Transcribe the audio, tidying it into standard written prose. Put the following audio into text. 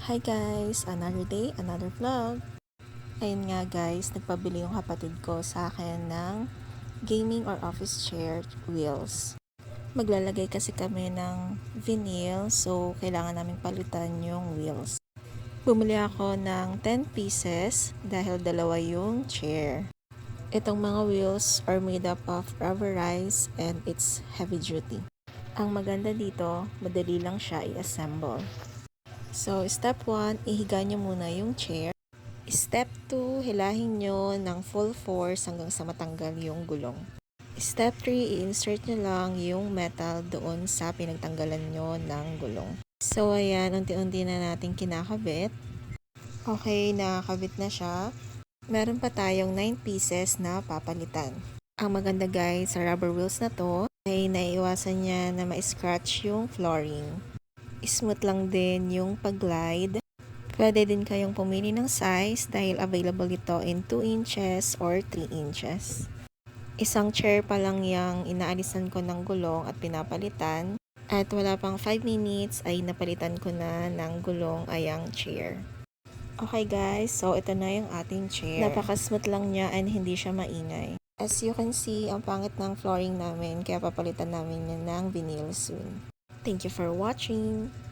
Hi guys! Another day, another vlog. Ayun nga guys, nagpabili yung kapatid ko sa akin ng gaming or office chair wheels. Maglalagay kasi kami ng vinyl, so kailangan naming palitan yung wheels. Bumili ako ng 10 pieces dahil dalawa yung chair. Itong mga wheels are made up of rubberized and it's heavy duty. Ang maganda dito, madali lang siya i-assemble. So, step 1, ihiga nyo muna yung chair. Step 2, hilahin nyo ng full force hanggang sa matanggal yung gulong. Step 3, i-insert nyo lang yung metal doon sa pinagtanggalan nyo ng gulong. So, ayan, unti-unti na natin kinakabit. Okay, nakakabit na siya. Meron pa tayong 9 pieces na papalitan. Ang maganda guys, sa rubber wheels na to, ay naiiwasan niya na ma-scratch yung flooring. Smooth lang din yung pag-glide. Pwede din kayong pumili ng size dahil available ito in 2 inches or 3 inches. Isang chair pa lang yung inaalisan ko ng gulong at pinapalitan. At wala pang 5 minutes ay napalitan ko na ng gulong ayang chair. Okay guys, so ito na yung ating chair. Napaka-smooth lang niya and hindi siya maingay. As you can see, ang pangit ng flooring namin kaya papalitan namin yan ng vinyl soon. Thank you for watching!